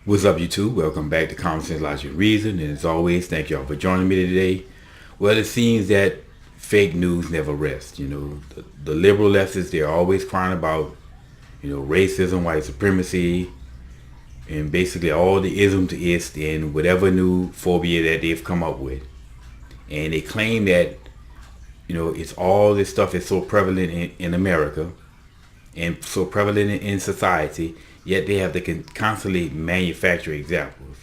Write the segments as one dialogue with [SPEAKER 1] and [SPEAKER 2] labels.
[SPEAKER 1] What's up, YouTube? Welcome back to Common Sense, Logic, and Reason. And as always, thank y'all for joining me today. Well, it seems that fake news never rests. The liberal leftists, they're always crying about, racism, white supremacy, and basically all the ism to ist and whatever new phobia that they've come up with. And they claim that, it's all this stuff is so prevalent in America and so prevalent in society, yet they have to constantly manufacture examples.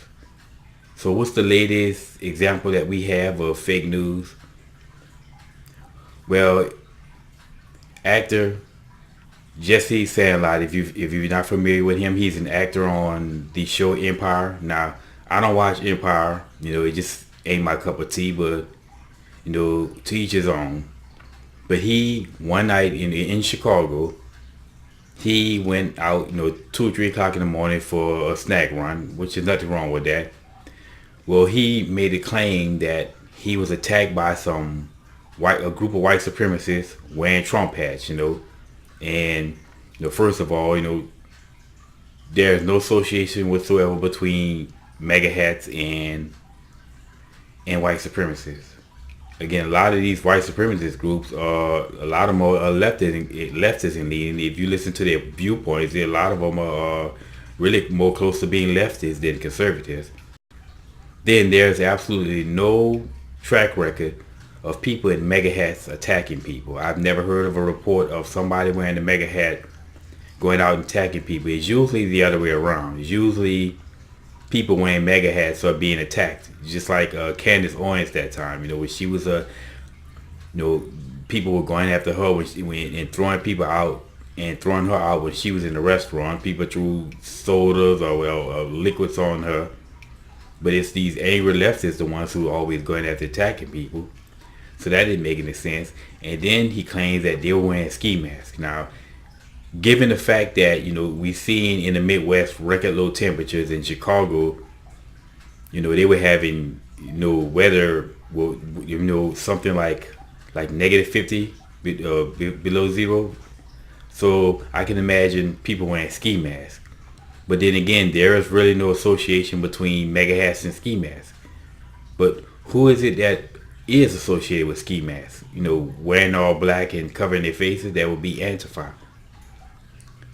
[SPEAKER 1] So what's the latest example that we have of fake news? Well, actor Jussie Smollett, if you're not familiar with him, he's an actor on the show Empire. Now, I don't watch Empire. It just ain't my cup of tea, but to each his own. But he one night in Chicago, he went out, 2 or 3 o'clock in the morning for a snack run, which is nothing wrong with that. Well, he made a claim that he was attacked by a group of white supremacists wearing Trump hats, and first of all, there's no association whatsoever between MAGA hats and white supremacists. Again, a lot of these white supremacist groups are a lot of them are leftists in leading. If you listen to their viewpoints, a lot of them are really more close to being leftists than conservatives. Then there's absolutely no track record of people in mega hats attacking people. I've never heard of a report of somebody wearing a mega hat going out and attacking people. It's usually the other way around. It's usually people wearing mega hats are being attacked. Just like Candace Owens that time, when she was people were going after her when she went and throwing people out and throwing her out when she was in the restaurant. People threw sodas or liquids on her. But it's these angry leftists, the ones who are always going after attacking people. So that didn't make any sense. And then he claims that they were wearing ski masks. Now, given the fact that, we seen in the Midwest record low temperatures in Chicago, they were having, weather, something like -50 below zero. So I can imagine people wearing ski masks. But then again, there is really no association between mega hats and ski masks. But who is it that is associated with ski masks? Wearing all black and covering their faces, that would be Antifa.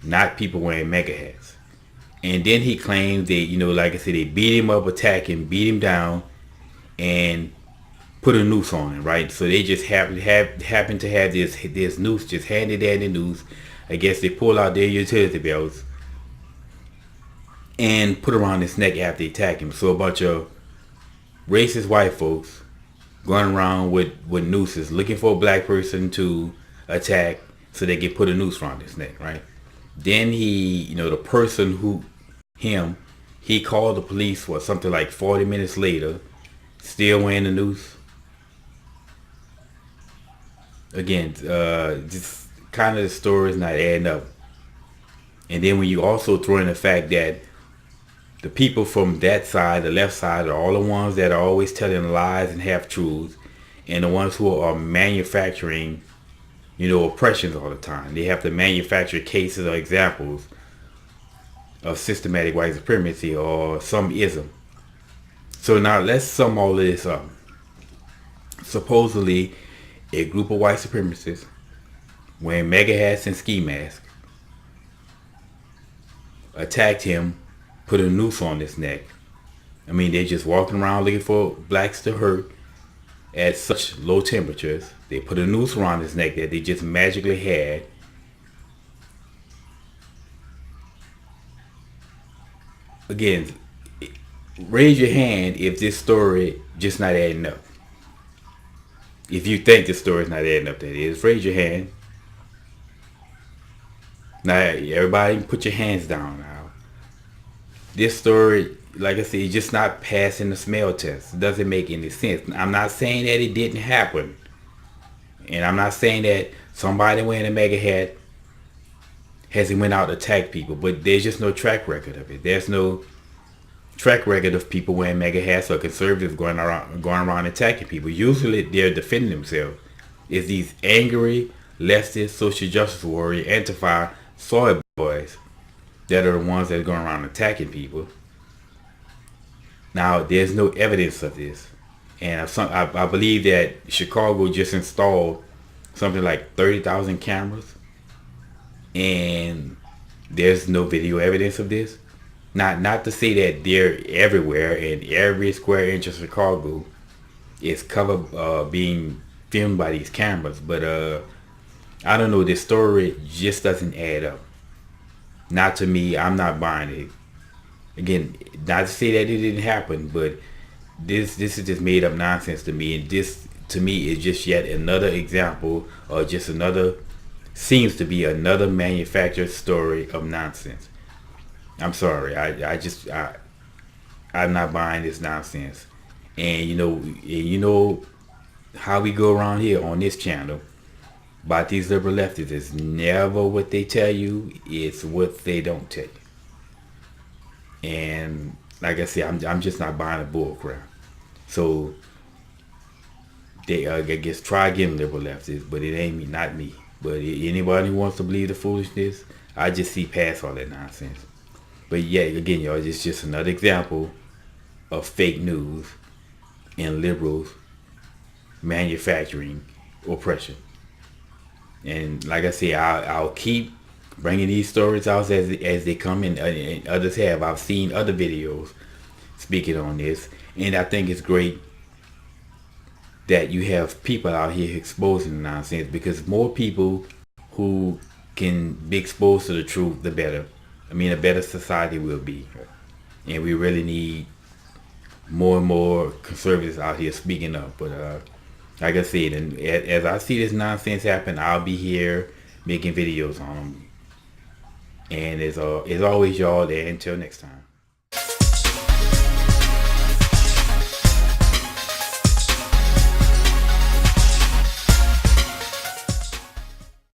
[SPEAKER 1] Not people wearing mega hats. And then he claims they, like I said, they beat him up, attack him, beat him down, and put a noose on him, right? So they just happen to have this noose just handed down the noose. I guess they pull out their utility belts and put around his neck after they attack him. So a bunch of racist white folks going around with nooses looking for a black person to attack so they can put a noose around his neck, right? Then the person he called the police for something like 40 minutes later, still wearing the noose. Again, just kind of the story is not adding up. And then when you also throw in the fact that the people from that side, the left side, are all the ones that are always telling lies and half truths, and the ones who are manufacturing, oppressions all the time. They have to manufacture cases or examples of systematic white supremacy or some ism. So now let's sum all of this up. Supposedly, a group of white supremacists wearing mega hats and ski masks attacked him, put a noose on his neck. I mean, they're just walking around looking for blacks to hurt at such low temperatures. They put a noose around his neck that they just magically had. Again, raise your hand if this story just not adding up. If you think the story's not adding up, that is, raise your hand. Now, everybody put your hands down now. This story, like I said, is just not passing the smell test. It doesn't make any sense. I'm not saying that it didn't happen. And I'm not saying that somebody wearing a mega hat hasn't went out to attack people. But there's just no track record of it. There's no track record of people wearing mega hats or conservatives going around attacking people. Usually they're defending themselves. It's these angry, leftist, social justice warrior, Antifa, soy boys that are the ones that are going around attacking people. Now, there's no evidence of this. And I believe that Chicago just installed something like 30,000 cameras. And there's no video evidence of this. Not to say that they're everywhere and every square inch of Chicago is covered being filmed by these cameras. But I don't know, this story just doesn't add up. Not to me. I'm not buying it. Again, not to say that it didn't happen, but this is just made up nonsense to me. And this to me is just yet another example, or just another, seems to be another manufactured story of nonsense. I'm sorry. I'm not buying this nonsense. And you know how we go around here on this channel about these liberal leftists. It's never what they tell you, it's what they don't tell you. And like I said, I'm just not buying a bull crap. So they I guess try again, liberal leftists, but it ain't me, not me. But anybody who wants to believe the foolishness, I just see past all that nonsense. But yeah, again, y'all, it's just another example of fake news and liberals manufacturing oppression. And like I say, I'll keep bringing these stories out as they come in, and others have. I've seen other videos speaking on this, and I think it's great that you have people out here exposing the nonsense, because more people who can be exposed to the truth, the better. I mean, a better society will be. And we really need more and more conservatives out here speaking up. But like I said, and as I see this nonsense happen, I'll be here making videos on them. And as always, y'all, there until next time.